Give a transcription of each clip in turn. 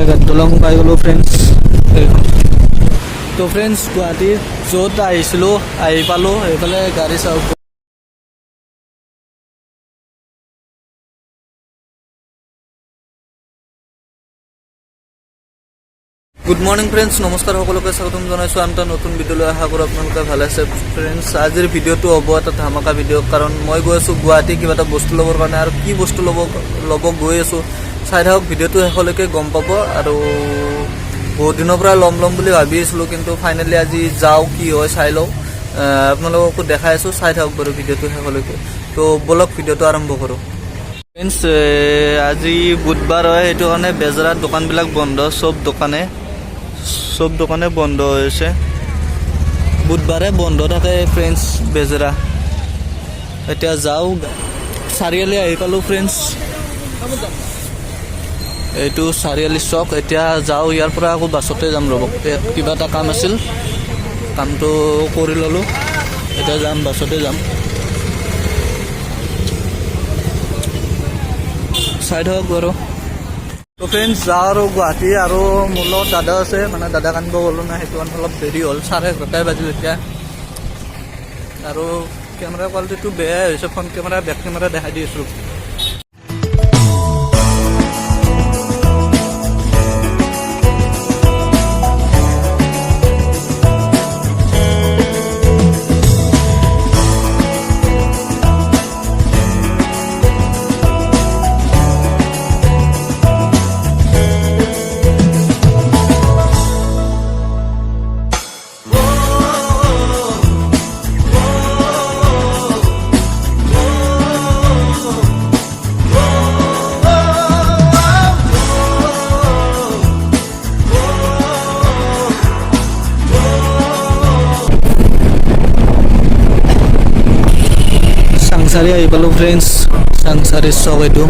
শৰাইঘাট দলং পাই গ'লোঁ ফ্ৰেণ্ডছ। তো ফ্ৰেণ্ডছ গুৱাহাটীৰ য'ত আহিছিলোঁ আহি পালোঁ, এইফালে গাড়ী চাওক। গুড মৰ্নিং ফ্ৰেণ্ডছ, নমস্কাৰ সকলোকে স্বাগতম জনাইছোঁ আন এটা নতুন ভিডিঅ'লৈ। আশা কৰোঁ আপোনালোকে ভালে আছে ফ্ৰেণ্ডছ। আজিৰ ভিডিঅ'টো হ'ব এটা ধামাকা ভিডিঅ', কাৰণ মই গৈ আছোঁ গুৱাহাটী কিবা এটা বস্তু ল'বৰ কাৰণে, আৰু কি বস্তু ল'ব গৈ আছোঁ চাই থাকক, ভিডিঅ'টো শেষলৈকে গম পাব। আৰু বহুত দিনৰ পৰা ল'ম বুলি ভাবি আছিলোঁ, কিন্তু ফাইনেলি আজি যাওঁ, কি হয় চাই লওঁ, আপোনালোককো দেখাই আছোঁ, চাই থাকক বাৰু ভিডিঅ'টো শেষলৈকে। তো ব'লক ভিডিঅ'টো আৰম্ভ কৰোঁ ফ্ৰেণ্ডছ। আজি বুধবাৰ হয়, সেইটো কাৰণে বেজেৰাত দোকানবিলাক বন্ধ, চব দোকানে বন্ধ হৈছে, বুধবাৰে বন্ধ থাকে ফ্ৰেণ্ডছ বেজেৰা। এতিয়া যাওঁ, চাৰিআলি আহি পালোঁ ফ্ৰেণ্ডছ, এইটো চাৰিআলি চক। এতিয়া যাওঁ, ইয়াৰ পৰা আকৌ বাছতে যাম ৰ'ব, ইয়াত কিবা এটা কাম আছিল, কামটো কৰি ল'লোঁ, এতিয়া যাম, বাছতে যাম, চাই থাকক বাৰু। তো ফ্ৰেণ্ডছ যাওঁ আৰু গুৱাহাটী, আৰু মোৰ লগত দাদা আছে, মানে দাদাক আনিব গ'লোঁ না, সেইটো কাৰণে অলপ দেৰি হ'ল, 11:30 বাজিল এতিয়া। আৰু কেমেৰা কোৱালিটিটো বেয়াই হৈছে, ফ্ৰণ্ট কেমেৰা বেক কেমেৰা দেখাই দি আছোঁ। চাংচাৰি আহি পালোঁ ফ্ৰেণ্ডছ, চাংচাৰিৰ চক এইটো।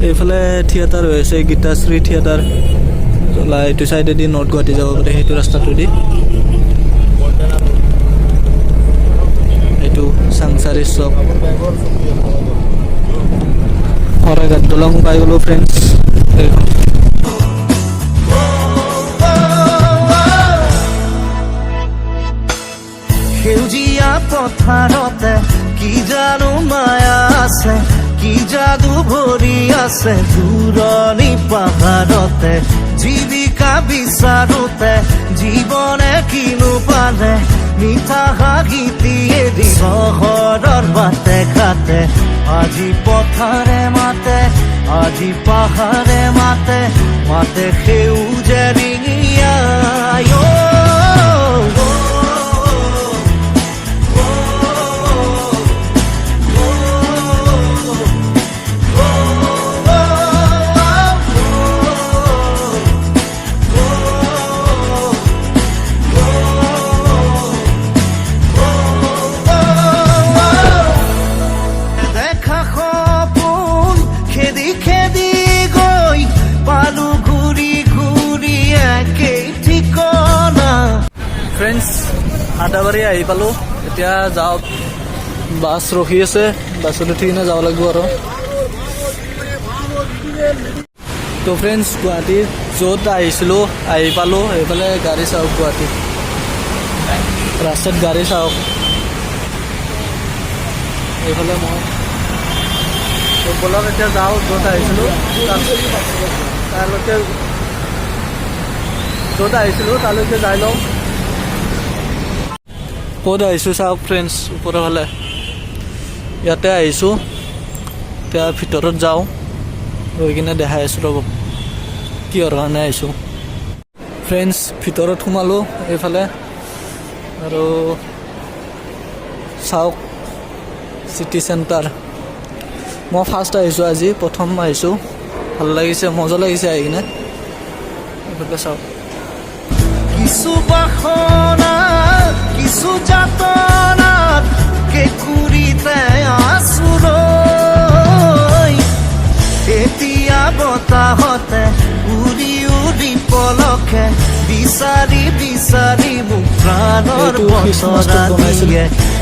এইফালে থিয়েটাৰ হৈ আছে, গীতাশ্ৰী থিয়েটাৰ, এইটো চাইডেদি নৰ্থ গুৱাহাটী যাব পাৰে, সেইটো ৰাস্তাটোদি। এইটো চাংচাৰিৰ চক, শৰাইঘাট দলং পাই গ'লোঁ ফ্ৰেণ্ডছ। সেউজীয়া পথাৰতে কি জানো মায়া আছে, কি যাদু ভৰি আছে, দূৰণি পাহাৰতে জীৱিকা বিচাৰোতে জীৱনে কিনো পালে, মিঠা হাঁহিটিয়ে দিব ঘৰৰ বাটে ঘাটে। আজি পথাৰে মাতে, আজি পাহাৰে মাতে, মাতে সেউজে ৰিঙিয়া। ফ্ৰেণ্ডছ আদাবাৰী আহি পালোঁ, এতিয়া যাওঁ, বাছ ৰখি আছে, বাছত উঠি কিনে যাব লাগিব আৰু। তো ফ্ৰেণ্ডছ গুৱাহাটীৰ য'ত আহিছিলোঁ আহি পালোঁ, এইফালে গাড়ী চাওক, গুৱাহাটীত ৰাস্তাত গাড়ী চাওক, এইফালে মই ব'লক এতিয়া যাওঁ, য'ত আহিছিলোঁ তালৈকে যাই লওঁ। ক'ত আহিছোঁ চাওক ফ্ৰেণ্ডছ, ওপৰৰ ফালে ইয়াতে আহিছোঁ, এতিয়া ভিতৰত যাওঁ, গৈ কিনে দেখাই আছোঁ ৰ'ব কিহৰ কাৰণে আহিছোঁ। ফ্ৰেণ্ডছ ভিতৰত সোমালোঁ এইফালে, আৰু চাওক চিটি চেণ্টাৰ। মই ফাৰ্ষ্ট আহিছোঁ আজি, প্ৰথম আহিছোঁ, ভাল লাগিছে, মজা লাগিছে আহি কিনে। এইফালে চাওক, কিছু বাসনা কিছু যাতনাত কেঁকুৰিতে আছোঁ ৰৈ, এতিয়া বতাহতে উৰি উৰি পলকে বিচাৰি বিচাৰি মোক প্ৰাণৰ এইটো খ্ৰীষ্টমাছটোত বনাইছিল।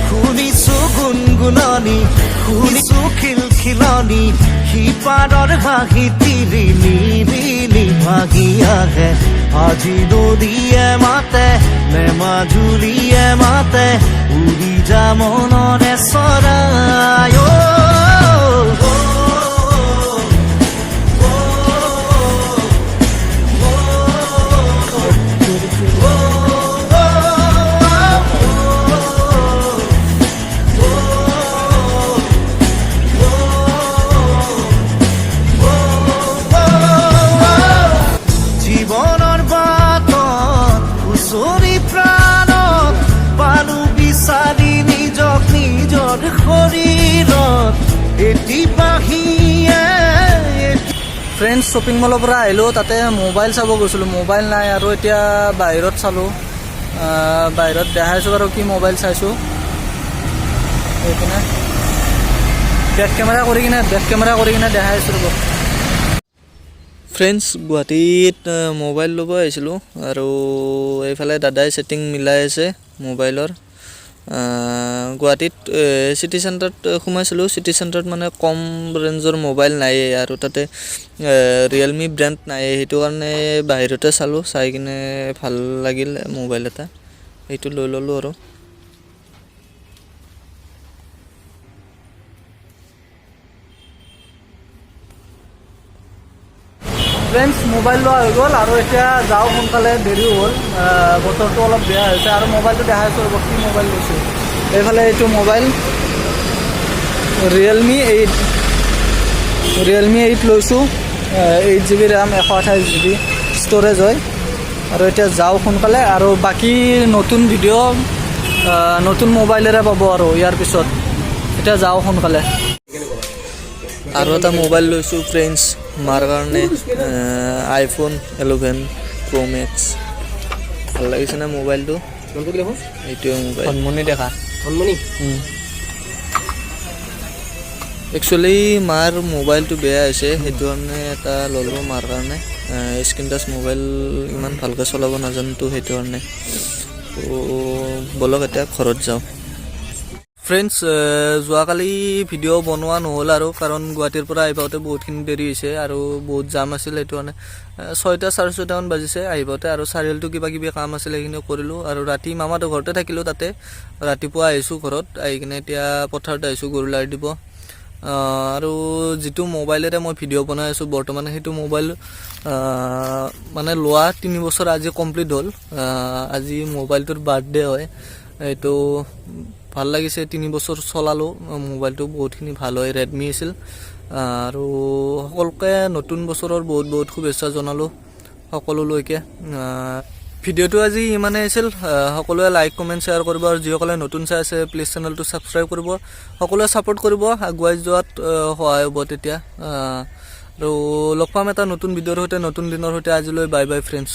শুনিছো গুণগুণনি শুনিছো খিলখিলনি সিপাৰৰ ভাহি তিৰি নীলি ভাগি আহে আজি নদীয়ে মাতে নে মাজুলীয়ে মাতে উৰি যা মনৰে চৰাই জীৱনৰ বাটত ওচৰি প্ৰাণত পালো বিচাৰি নিজক নিজৰ শৰীৰত এটি বাহিয়ে ফ্ৰেণ্ডছ শ্বপিং মলৰ পৰা আহিলোঁ, তাতে মোবাইল চাব গৈছিলোঁ, মোবাইল নাই আৰু এতিয়া বাহিৰত চালোঁ, বাহিৰত দেখাইছোঁ বাৰু কি মোবাইল চাইছোঁ। এইপিনে বেক কেমেৰা কৰি কিনে দেখাইছোঁ ৰ'ব। ফ্ৰেণ্ডছ গুৱাহাটীত মোবাইল ল'ব আহিছিলোঁ আৰু এইফালে দাদাই ছেটিং মিলাই আছে মোবাইলৰ। গুৱাহাটীত চিটি চেণ্টাৰত সোমাইছিলোঁ, চিটি চেণ্টাৰত মানে কম ৰেঞ্জৰ মোবাইল নায়েই আৰু তাতে ৰিয়েলমি ব্ৰেণ্ড নায়েই, সেইটো কাৰণে বাহিৰতে চালোঁ, চাই কিনে ভাল লাগিল মোবাইল এটা, সেইটো লৈ ল'লোঁ আৰু। ফ্ৰেণ্ডছ মোবাইল লোৱা হৈ গ'ল আৰু এতিয়া যাওঁ সোনকালে, দেৰি হ'ল, বতৰটো অলপ বেয়া হৈছে আৰু মোবাইলটো দেখাইছোঁ ৰ'ব কি মোবাইল লৈছোঁ। এইফালে এইটো মোবাইল ৰিয়েলমি 8 লৈছোঁ, 8 GB ৰেম 128 GB ষ্ট'ৰেজ হয়। আৰু এতিয়া যাওঁ সোনকালে আৰু বাকী নতুন ভিডিঅ' নতুন মোবাইলেৰে পাব আৰু ইয়াৰ পিছত। এতিয়া যাওঁ সোনকালে। আৰু এটা মোবাইল লৈছোঁ ফ্ৰেণ্ডছ মাৰ কাৰণে, iPhone 11 Pro Max। ভাল লাগিছেনে মোবাইলটো? এইটোৱে মোবাইল সন্মনি দেখা একচুৱেলি মাৰ মোবাইলটো বেয়া হৈছে, সেইটো কাৰণে এটা ল'লোঁ মাৰ কাৰণে। স্ক্ৰীন টাচ মোবাইল ইমান ভালকৈ চলাব নাজানোতো, সেইটো কাৰণে। তো ব'লক এতিয়া ঘৰত যাওঁ। ফ্ৰেণ্ডছ যোৱাকালি ভিডিঅ' বনোৱা নহ'ল আৰু, কাৰণ গুৱাহাটীৰ পৰা আহি পাওঁতে বহুতখিনি দেৰি হৈছে আৰু বহুত জাম আছিল, সেইটো কাৰণে 6টা 6:30 মান বাজিছে আহি পাওঁতে। আৰু চাৰিআলিটো কিবা কিবি কাম আছিল সেইখিনি কৰিলোঁ আৰু ৰাতি মামাহঁতৰ ঘৰতে থাকিলোঁ। তাতে ৰাতিপুৱা আহিছোঁ ঘৰত, আহি কিনে এতিয়া পথাৰত আহিছোঁ গৰু লাৰি দিব। আৰু যিটো মোবাইলেৰে মই ভিডিঅ' বনাই আছোঁ বৰ্তমান, সেইটো মোবাইল মানে লোৱা 3 বছৰ আজি কমপ্লিট হ'ল। আজি মোবাইলটোৰ বাৰ্থডে হয়, এইটো ভাল লাগিছে, 3 বছৰ চলালোঁ মোবাইলটো, বহুতখিনি ভাল হয়, ৰেডমি আছিল। আৰু সকলোকে নতুন বছৰৰ বহুত বহুত শুভেচ্ছা জনালোঁ সকলোলৈকে। ভিডিঅ'টো আজি ইমানেই আছিল, সকলোৱে লাইক কমেণ্ট শ্বেয়াৰ কৰিব আৰু যিসকলে নতুন চাই আছে প্লিজ চেনেলটো ছাবস্ক্ৰাইব কৰিব, সকলোৱে ছাপোৰ্ট কৰিব, আগুৱাই যোৱাত সহায় হ'ব তেতিয়া। আৰু লগ পাম এটা নতুন ভিডিঅ'ৰ সৈতে, নতুন দিনৰ সৈতে। আজিলৈ বাই বাই ফ্ৰেণ্ডছ।